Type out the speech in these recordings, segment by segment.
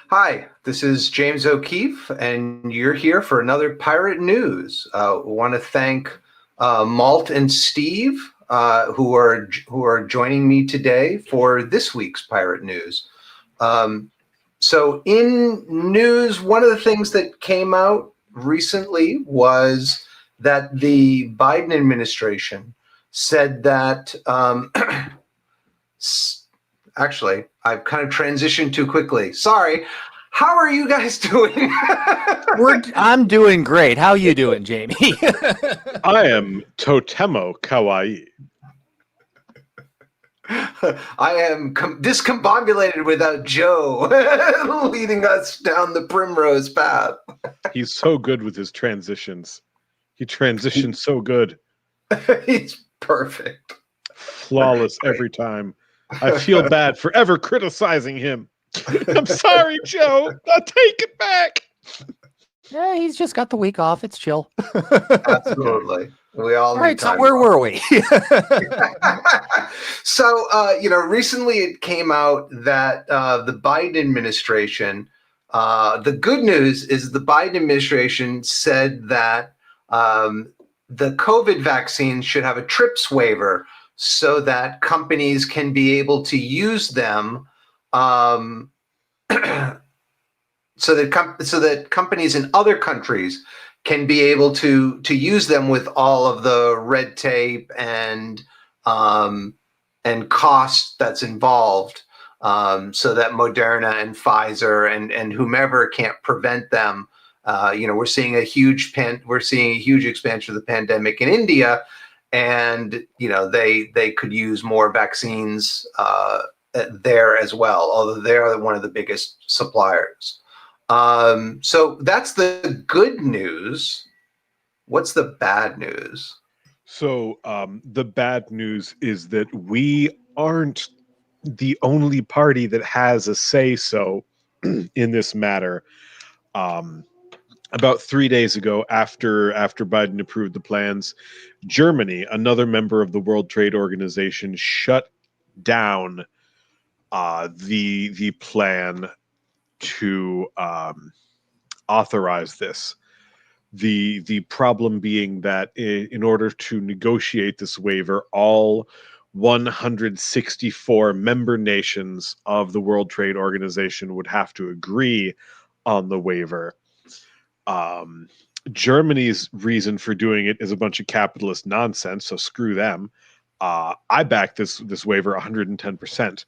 Hi, this is James O'Keefe, and you're here for another Pirate News. Want to thank Malt and Steve, who are joining me today for this week's Pirate News. So, in news, one of the things that came out recently was that the Biden administration said that. Actually, I've kind of transitioned too quickly. Sorry. How are you guys doing? I'm doing great. How you doing, Jamie? I am Totemo Kawaii. I am discombobulated without Joe leading us down the primrose path. He's so good with his transitions. He transitions so good. He's perfect. Flawless every time. I feel bad for ever criticizing him. I'm sorry, Joe. I'll take it back. Yeah, he's just got the week off. It's chill. Absolutely. We all right, so where were we? So, recently it came out that the Biden administration, the good news is the Biden administration said that the COVID vaccine should have a TRIPS waiver so that companies can be able to use them, so that companies in other countries can be able to use them with all of the red tape and cost that's involved, so that Moderna and Pfizer and whomever can't prevent them. We're seeing a huge expansion of the pandemic in India, and they could use more vaccines there as well, although they are one of the biggest suppliers. So that's the good news. What's the bad news? So the bad news is that we aren't the only party that has a say-so in this matter. About 3 days ago, after Biden approved the plans, Germany, another member of the World Trade Organization, shut down the plan to authorize this. The problem being that in order to negotiate this waiver, all 164 member nations of the World Trade Organization would have to agree on the waiver. Germany's reason for doing it is a bunch of capitalist nonsense, so screw them. I back this waiver 110%.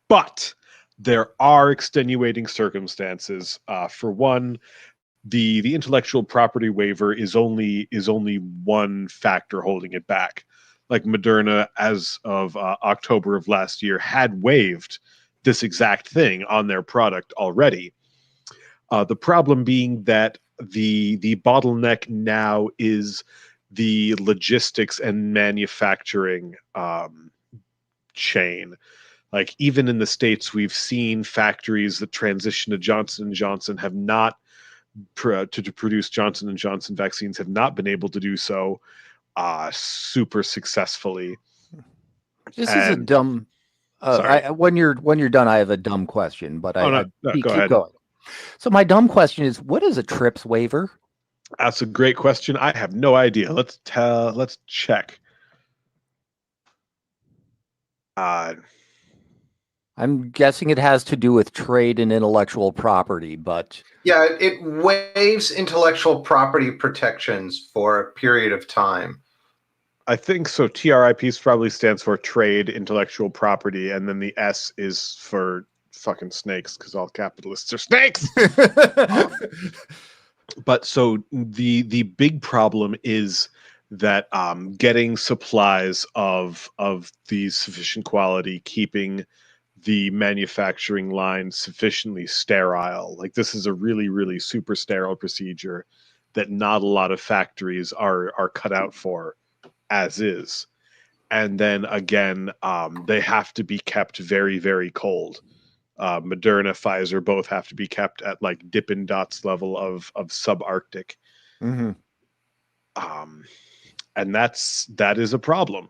But there are extenuating circumstances. For one, the intellectual property waiver is only one factor holding it back. Like Moderna, as of October of last year, had waived this exact thing on their product already. The problem being that the bottleneck now is the logistics and manufacturing chain. Like, even in the States, we've seen factories that transition to Johnson & Johnson have not to produce Johnson & Johnson vaccines have not been able to do so super successfully. This is a dumb. When you're done, I have a dumb question, but go keep ahead. going. So my dumb question is, what is a TRIPS waiver? That's a great question. I have no idea. Let's check. I'm guessing it has to do with trade and intellectual property, but yeah, it waives intellectual property protections for a period of time. I think so. TRIPs probably stands for trade, intellectual property, and then the S is for fucking snakes, because all capitalists are snakes. But so the big problem is that getting supplies of these sufficient quality, keeping the manufacturing line sufficiently sterile. Like, this is a really, really super sterile procedure that not a lot of factories are cut out for as is. And then again, they have to be kept very, very cold. Moderna, Pfizer both have to be kept at like Dippin' Dots level of subarctic. Mm-hmm. And that is a problem.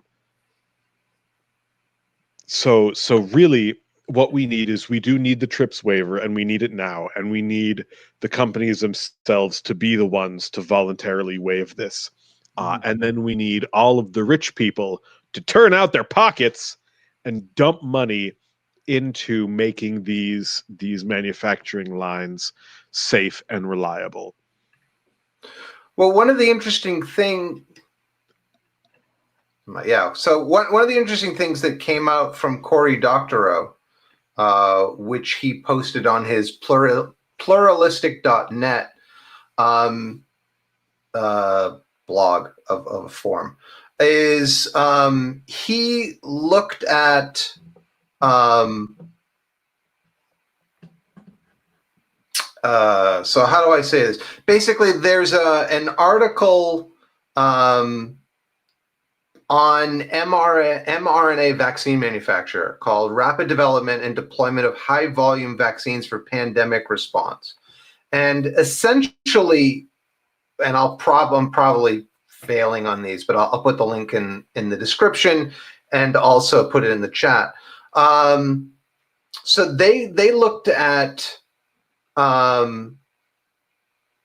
So really, what we need is we do need the TRIPS waiver, and we need it now, and we need the companies themselves to be the ones to voluntarily waive this. And then we need all of the rich people to turn out their pockets and dump money into making these manufacturing lines safe and reliable. Well, one of the interesting things that came out from Cory Doctorow, which he posted on his pluralistic.net blog of a forum, is he looked at so how do I say this? Basically, there's an article on mRNA vaccine manufacturer called Rapid Development and Deployment of High Volume Vaccines for Pandemic Response. And essentially, and I'm probably failing on these, but I'll put the link in the description and also put it in the chat. So they looked at,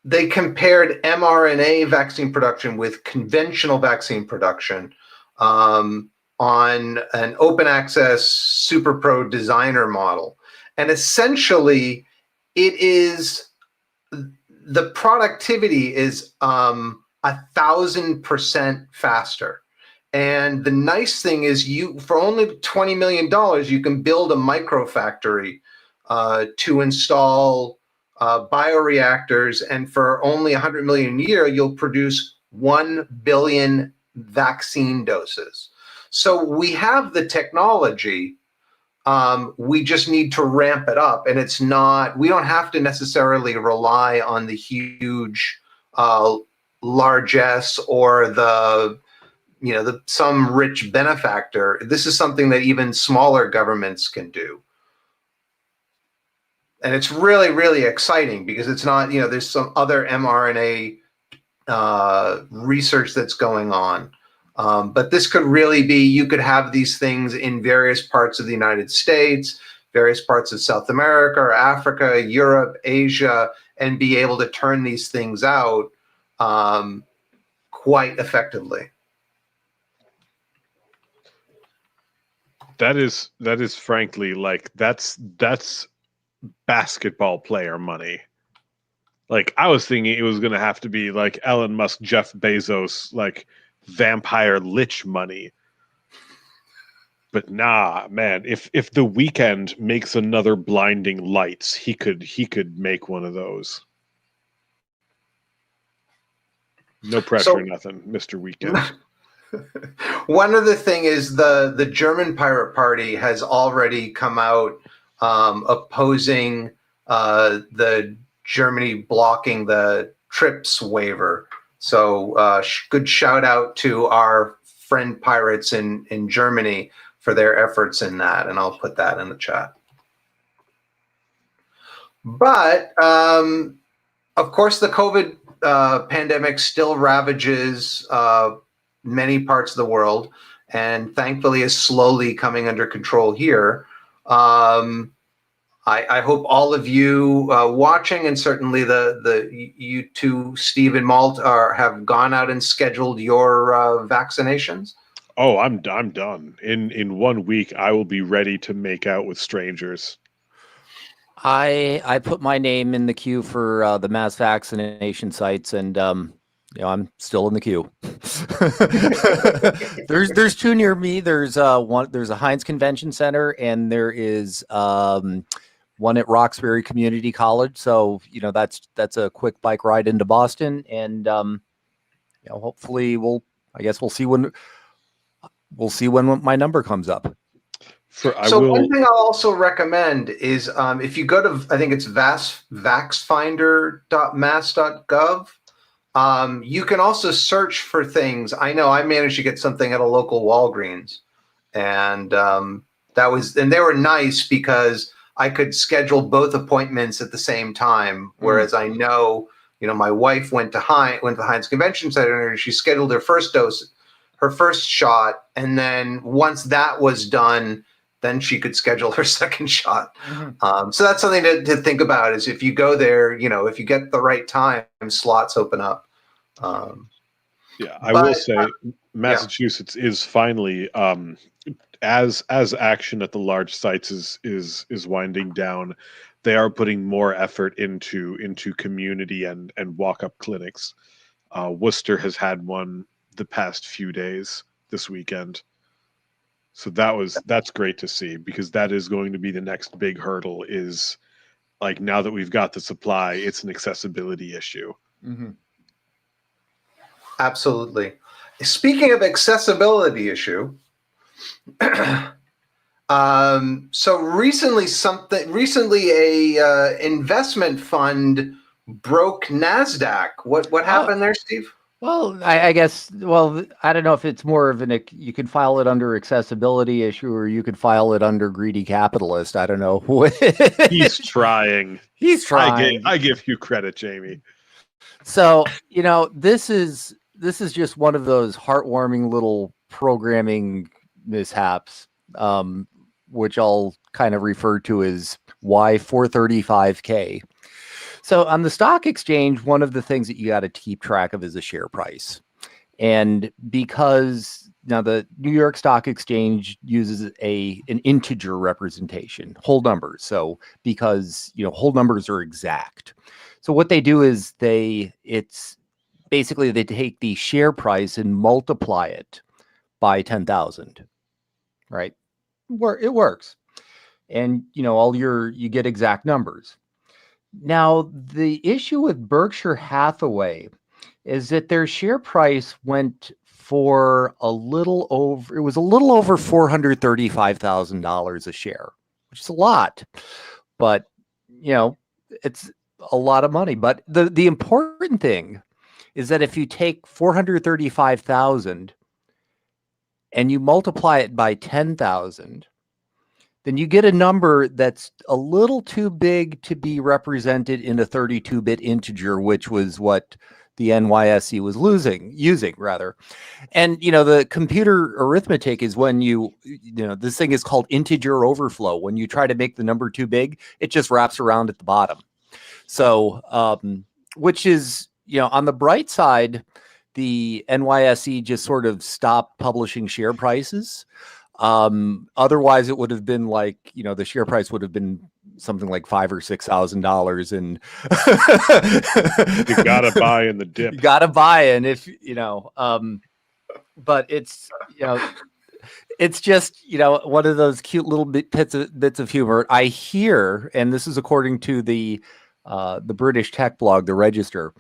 they compared mRNA vaccine production with conventional vaccine production on an open access super pro designer model. And essentially the productivity is 1,000% faster. And the nice thing is for only $20 million, you can build a microfactory to install bioreactors, and for only 100 million a year, you'll produce 1 billion vaccine doses. So we have the technology. We just need to ramp it up, and we don't have to necessarily rely on the huge largesse or some rich benefactor. This is something that even smaller governments can do. And it's really, really exciting because it's not, there's some other mRNA research that's going on. But this could really be, you could have these things in various parts of the United States, various parts of South America or Africa, Europe, Asia, and be able to turn these things out quite effectively. That is frankly, like, that's basketball player money. Like, I was thinking it was going to have to be like Elon Musk, Jeff Bezos, like vampire lich money. But nah, man, if The Weeknd makes another Blinding Lights, he could make one of those. No pressure, nothing, Mr. Weeknd. One other thing is the German Pirate Party has already come out opposing the Germany blocking the TRIPS waiver. So good shout out to our friend pirates in Germany for their efforts in that, and I'll put that in the chat. But of course, the COVID pandemic still ravages many parts of the world, and thankfully is slowly coming under control here. I hope all of you watching, and certainly you two, Steve and Malt, have gone out and scheduled your vaccinations. Oh, I'm done. In 1 week, I will be ready to make out with strangers. I put my name in the queue for the mass vaccination sites, and I'm still in the queue. There's two near me. There's a Heinz Convention Center, and there is one at Roxbury Community College. So that's a quick bike ride into Boston, and hopefully we'll see when my number comes up. One thing I'll also recommend is if you go to, I think it's vaxfinder.mass.gov, you can also search for things. I know I managed to get something at a local Walgreens, and they were nice because I could schedule both appointments at the same time. Whereas I know, my wife went to the Heinz Convention Center, and she scheduled her first shot, and then once that was done, then she could schedule her second shot. So that's something to think about, is if you go there, if you get the right time, slots open up. Yeah, I will say Massachusetts is finally, as action at the large sites is winding down, they are putting more effort into community and walk-up clinics. Worcester has had one the past few days this weekend. So that's great to see, because that is going to be the next big hurdle, is like, now that we've got the supply, it's an accessibility issue. Absolutely. Speaking of accessibility issue, so recently a investment fund broke NASDAQ. What happened there, Steve? Well, I guess, I don't know if it's more of you could file it under accessibility issue, or you could file it under greedy capitalist. I don't know. He's trying. He's trying. I give you credit, Jamie. So, this is just one of those heartwarming little programming mishaps, which I'll kind of refer to as Y435K. So on the stock exchange, one of the things that you got to keep track of is the share price. And because now the New York Stock Exchange uses an integer representation, whole numbers. So because, whole numbers are exact. So what they do is it's basically they take the share price and multiply it by 10,000, right? It works. And, you get exact numbers. Now, the issue with Berkshire Hathaway is that their share price went for it was a little over $435,000 a share, which is a lot, but it's a lot of money. But the important thing is that if you take 435,000 and you multiply it by 10,000, then you get a number that's a little too big to be represented in a 32-bit integer, which was what the NYSE was using. And, the computer arithmetic is when this thing is called integer overflow. When you try to make the number too big, it just wraps around at the bottom. So, which is, on the bright side, the NYSE just sort of stopped publishing share prices. Otherwise it would have been like, the share price would have been something like $5,000 or $6,000, and you gotta buy in the dip. You gotta buy in but it's it's just one of those cute little bits of humor. I hear, and this is according to the British tech blog, The Register,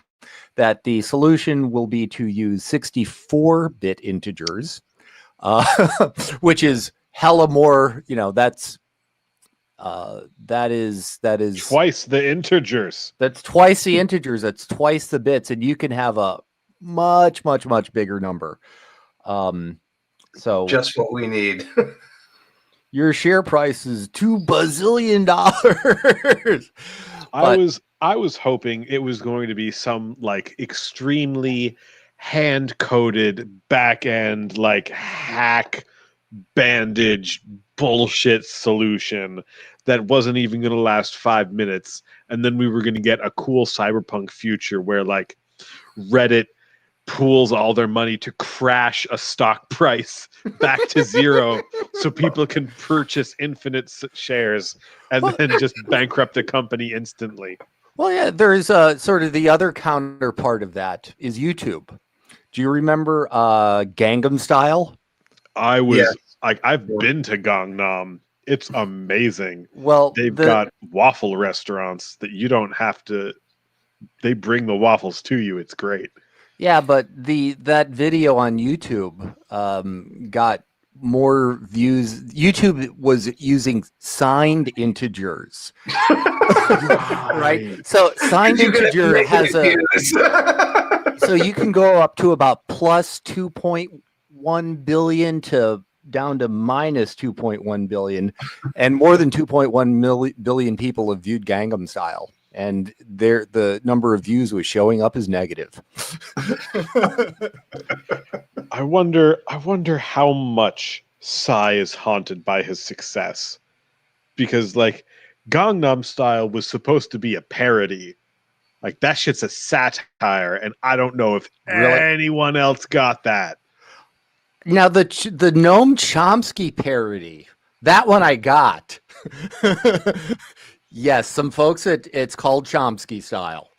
that the solution will be to use 64-bit integers. Which is hella more, that is twice the integers. That's twice the integers. That's twice the bits, and you can have a much, much, much bigger number. So just what we need. Your share price is $2 bazillion. I was hoping it was going to be some like extremely hand-coded back-end like hack bandage bullshit solution that wasn't even going to last 5 minutes, and then we were going to get a cool cyberpunk future where like Reddit pools all their money to crash a stock price back to zero so people can purchase infinite shares and then just bankrupt the company instantly. Well, yeah, there's sort of the other counterpart of that is YouTube. Do you remember Gangnam Style? I've been to Gangnam. It's amazing. Well, they've got waffle restaurants that you don't have to. They bring the waffles to you. It's great. Yeah, but that video on YouTube got more views. YouTube was using signed integers. Right? So signed integer has so you can go up to about plus 2.1 billion to down to minus 2.1 billion, and more than 2.1 billion people have viewed Gangnam Style, and the number of views was showing up as negative. I wonder how much Psy is haunted by his success. Because, like, Gangnam Style was supposed to be a parody. Like, that shit's a satire, and I don't know if Really? anyone else got that. Now the Noam Chomsky parody, that one I got. Yes, some folks it's called Chomsky Style.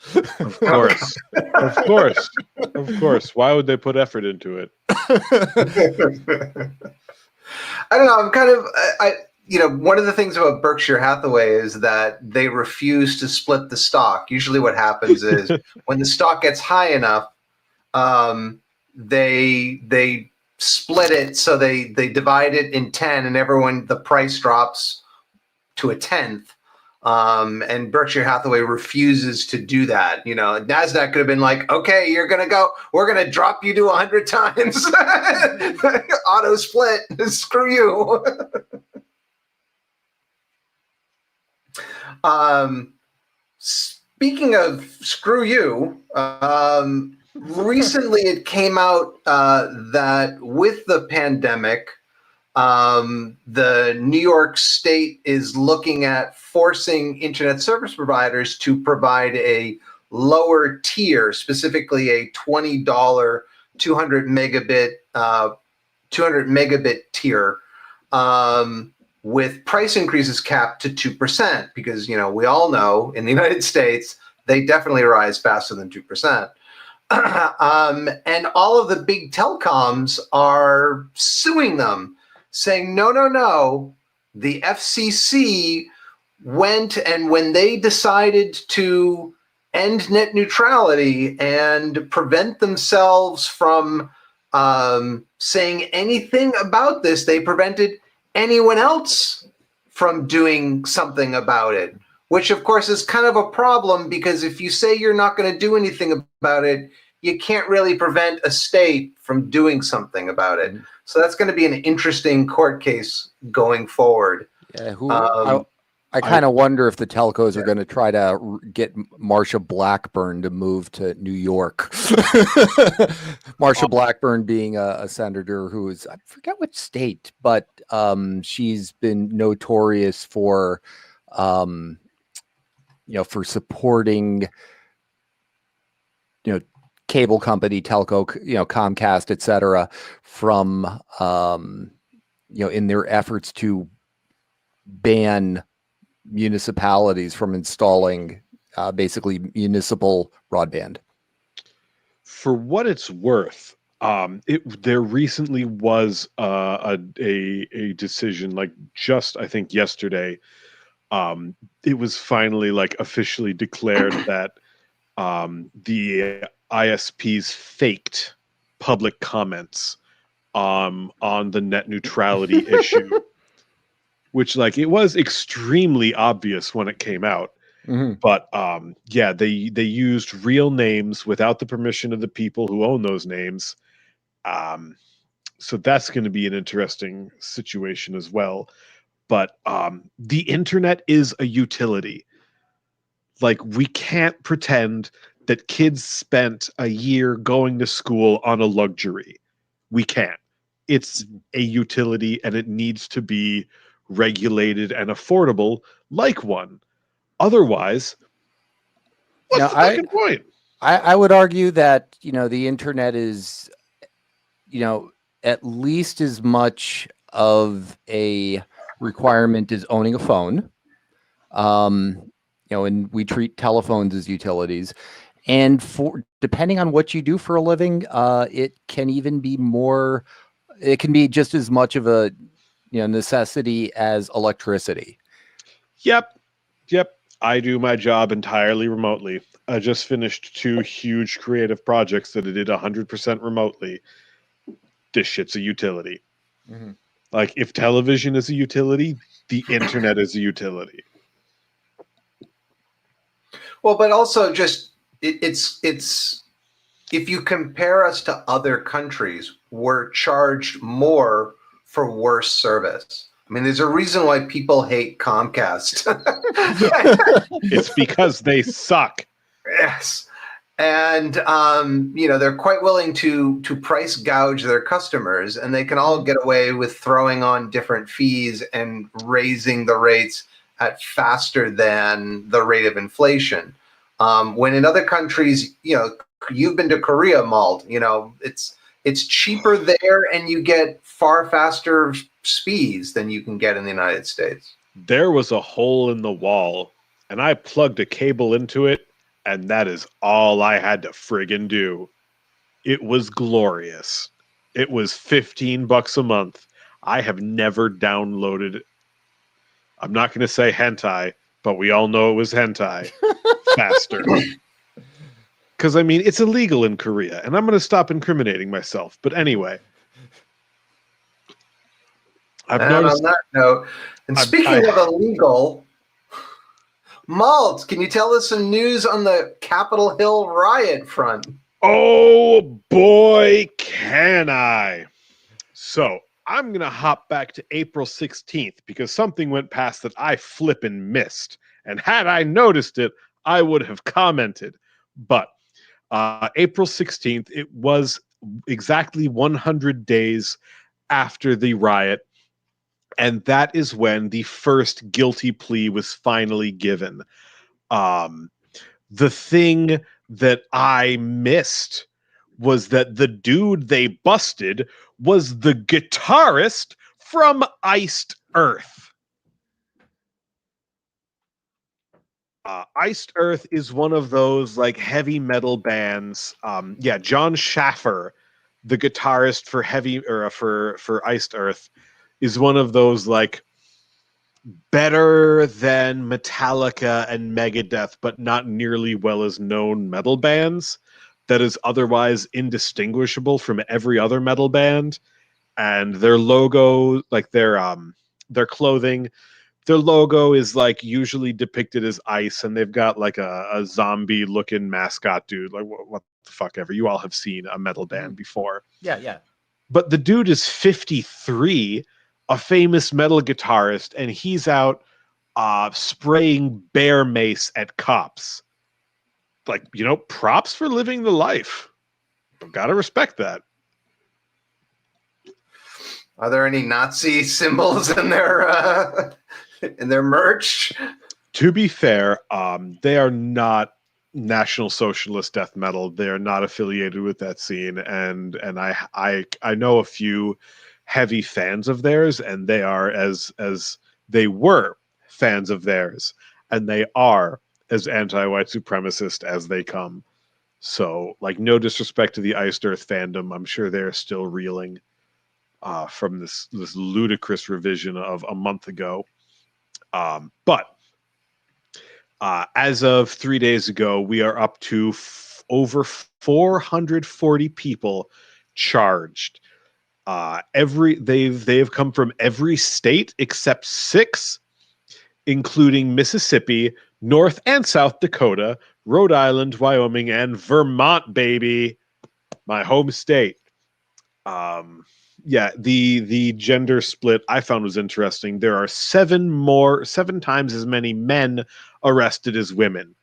Of course. Of course. Of course. Why would they put effort into it? I don't know. I'm kind of, one of the things about Berkshire Hathaway is that they refuse to split the stock. Usually what happens is when the stock gets high enough, they split it. So they divide it in 10 and the price drops to a 10th. And Berkshire Hathaway refuses to do that. NASDAQ could have been like, okay, we're going to drop you to 100 times. Auto split. Screw you. Speaking of screw you, recently it came out that with the pandemic, the New York State is looking at forcing internet service providers to provide a lower tier, specifically a $20 200 megabit tier, with price increases capped to 2%, because we all know in the United States they definitely rise faster than 2%. And all of the big telecoms are suing them, saying, no, the FCC went, and when they decided to end net neutrality and prevent themselves from saying anything about this, they prevented anyone else from doing something about it, which of course is kind of a problem, because if you say you're not going to do anything about it, you can't really prevent a state from doing something about it. So that's going to be an interesting court case going forward. Yeah, I kind of wonder if the telcos are going to try to get Marsha Blackburn to move to New York. Marsha Blackburn being a senator who is, I forget which state, but she's been notorious for, for supporting, cable company, telco, Comcast, et cetera, from, in their efforts to ban municipalities from installing basically municipal broadband. For what it's worth, there recently was a decision, like just I think yesterday. It was finally like officially declared that the ISPs faked public comments on the net neutrality issue. Which, like, it was extremely obvious when it came out. Mm-hmm. But, they used real names without the permission of the people who own those names. So that's going to be an interesting situation as well. But the internet is a utility. Like, we can't pretend that kids spent a year going to school on a luxury. We can't. It's a utility, and it needs to be regulated and affordable like one. Otherwise, what's the fucking point? I would argue that the internet is at least as much of a requirement as owning a phone. And we treat telephones as utilities, and for depending on what you do for a living, it can even be more. It can be just as much of a necessity as electricity. Yep. I do my job entirely remotely. I just finished 2 huge creative projects that I did 100% remotely. This shit's a utility. Mm-hmm. Like, if television is a utility, the internet is a utility. Well, but also just it's if you compare us to other countries, we're charged more for worse service. I mean, there's a reason why people hate Comcast. It's because they suck. Yes. And they're quite willing to price gouge their customers, and they can all get away with throwing on different fees and raising the rates at faster than the rate of inflation. When in other countries, you've been to Korea, Malt, it's cheaper there, and you get far faster speeds than you can get in the United States. There was a hole in the wall, and I plugged a cable into it, and that is all I had to friggin' do. It was glorious. It was $15 a month. I have never downloaded, I'm not going to say hentai, but we all know it was hentai, faster. Because, I mean, it's illegal in Korea, and I'm going to stop incriminating myself. But anyway. On that note, and speaking of illegal, Malt, can you tell us some news on the Capitol Hill riot front? Oh, boy, can I. So, I'm going to hop back to April 16th because something went past that I flippin' missed. And had I noticed it, I would have commented. But April 16th, it was exactly 100 days after the riot. And that is when the first guilty plea was finally given. The thing that I missed was that the dude they busted was the guitarist from Iced Earth. Iced Earth is one of those like heavy metal bands. John Schaffer, the guitarist for for Iced Earth, is one of those like better than Metallica and Megadeth, but not nearly well as known metal bands that is otherwise indistinguishable from every other metal band. And their logo, like their clothing, their logo is like usually depicted as ice, and they've got like a zombie looking mascot dude. Like what the fuck ever. You all have seen a metal band before. Yeah. But the dude is 53, a famous metal guitarist, and he's out spraying bear mace at cops. Like, props for living the life. Gotta respect that. Are there any Nazi symbols in their merch? To be fair, they are not National Socialist death metal. They are not affiliated with that scene, and I know a few heavy fans of theirs, and they are as they were fans of theirs, and they are as anti-white supremacist as they come. So, like, no disrespect to the Iced Earth fandom, I'm sure they're still reeling from this ludicrous revision of a month ago. But as of 3 days ago, we are up to over 440 people charged. They've come from every state except 6, including Mississippi, North and South Dakota, Rhode Island, Wyoming, and Vermont, baby, my home state. The gender split I found was interesting. There are 7 times as many men arrested as women.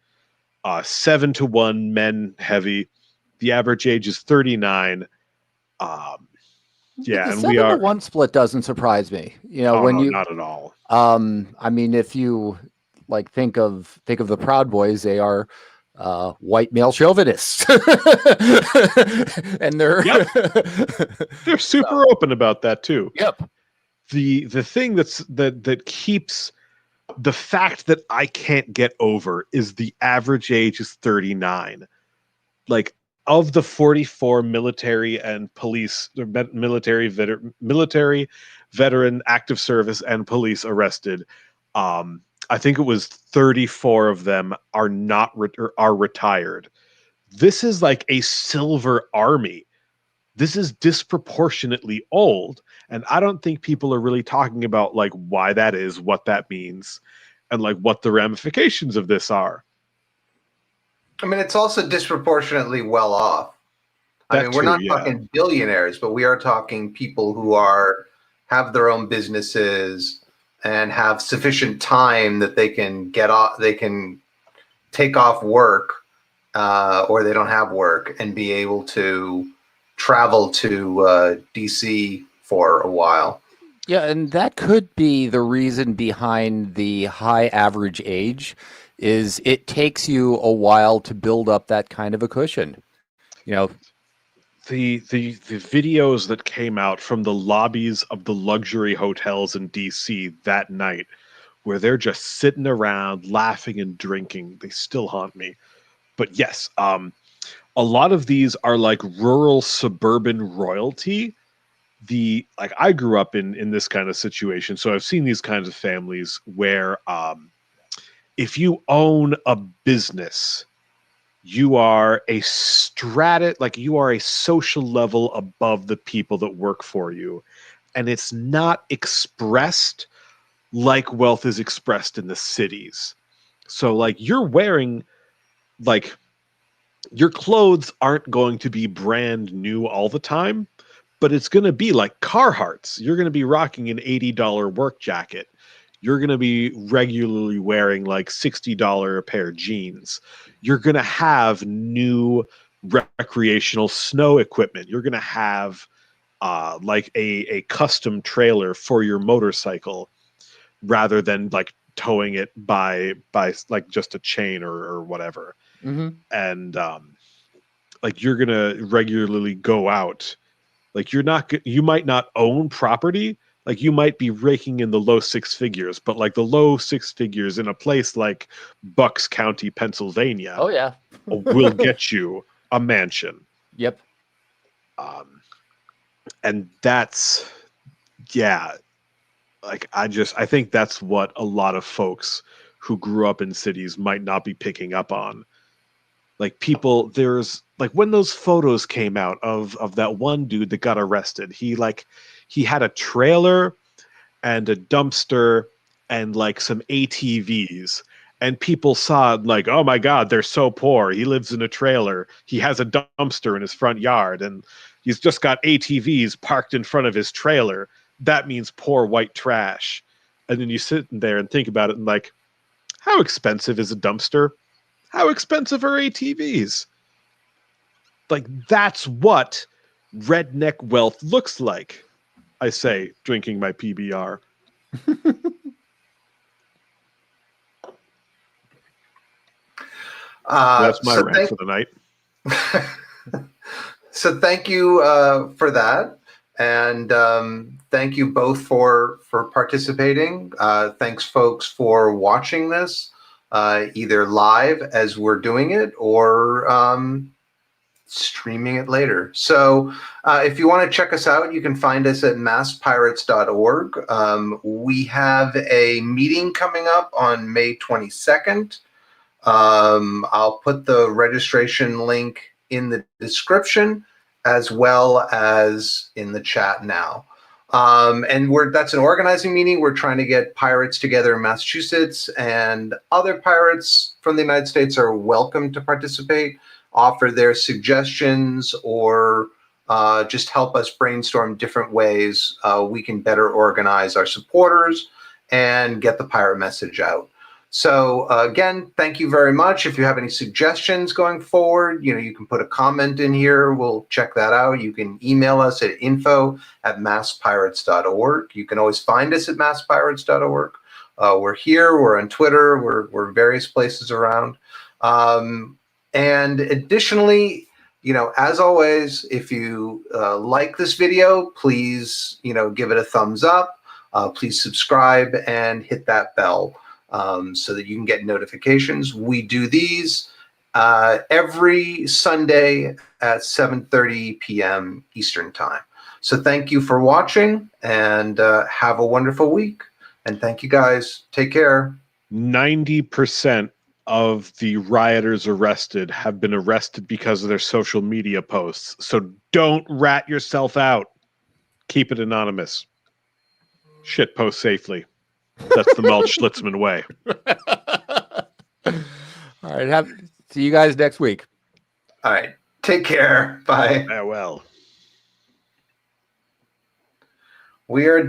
7-1 men heavy. The average age is 39. The and 7-to-1 split doesn't surprise me. Not at all. I mean, if you like think of the Proud Boys, they are white male chauvinists, and they're they're super open about that too. Yep. The thing that keeps the fact that I can't get over is the average age is 39. Like, of the 44 military and police, military veteran, active service, and police arrested, I think it was 34 of them are are retired. This is like a silver army. This is disproportionately old, and I don't think people are really talking about like why that is, what that means, and like what the ramifications of this are. I mean, it's also disproportionately well off. We're not talking billionaires, but we are talking people who have their own businesses and have sufficient time that they can get off, they can take off work or they don't have work, and be able to travel to DC for a while. Yeah, and that could be the reason behind the high average age is it takes you a while to build up that kind of a cushion. You know, The videos that came out from the lobbies of the luxury hotels in DC that night, where they're just sitting around laughing and drinking, they still haunt me. But yes, a lot of these are like rural suburban royalty. I grew up in this kind of situation, so I've seen these kinds of families where if you own a business, you are a you are a social level above the people that work for you, and it's not expressed like wealth is expressed in the cities. So like you're wearing like your clothes aren't going to be brand new all the time, but it's going to be like Carhartts. You're going to be rocking an $80 work jacket. You're going to be regularly wearing like $60 a pair of jeans. You're going to have new recreational snow equipment. You're going to have like a custom trailer for your motorcycle rather than like towing it by like just a chain or whatever. mm-hmm. And like you're gonna regularly go out. Like you might not own property. Like you might be raking in the low six figures, but like the low six figures in a place like Bucks County, Pennsylvania, Oh yeah, will get you a mansion. Yep. And that's, yeah, like I think that's what a lot of folks who grew up in cities might not be picking up on. Like people, there's like when those photos came out of that one dude that got arrested, he had a trailer and a dumpster and like some ATVs, and people saw like, oh my God, they're so poor. He lives in a trailer. He has a dumpster in his front yard, and he's just got ATVs parked in front of his trailer. That means poor white trash. And then you sit there and think about it and like, how expensive is a dumpster? How expensive are ATVs? Like, that's what redneck wealth looks like. I say, drinking my PBR. That's my rant for the night. So thank you for that. And thank you both for participating. Thanks, folks, for watching this, either live as we're doing it or streaming it later. So if you want to check us out, you can find us at masspirates.org. We have a meeting coming up on May 22nd. I'll put the registration link in the description as well as in the chat now. And that's an organizing meeting. We're trying to get pirates together in Massachusetts, and other pirates from the United States are welcome to participate, offer their suggestions, or just help us brainstorm different ways we can better organize our supporters and get the pirate message out. So again, thank you very much. If you have any suggestions going forward, you can put a comment in here. We'll check that out. You can email us at info@masspirates.org. You can always find us at masspirates.org. We're here. We're on Twitter. We're various places around. And additionally, as always, if you like this video, please, give it a thumbs up. Please subscribe and hit that bell. So that you can get notifications. We do these every Sunday at 7:30 p.m. Eastern Time. So thank you for watching, and have a wonderful week. And thank you, guys. Take care. 90% of the rioters arrested have been arrested because of their social media posts. So don't rat yourself out. Keep it anonymous. Shit post safely. That's the Malt Schlitzman way. All right. See you guys next week. All right. Take care. Bye. Farewell. We are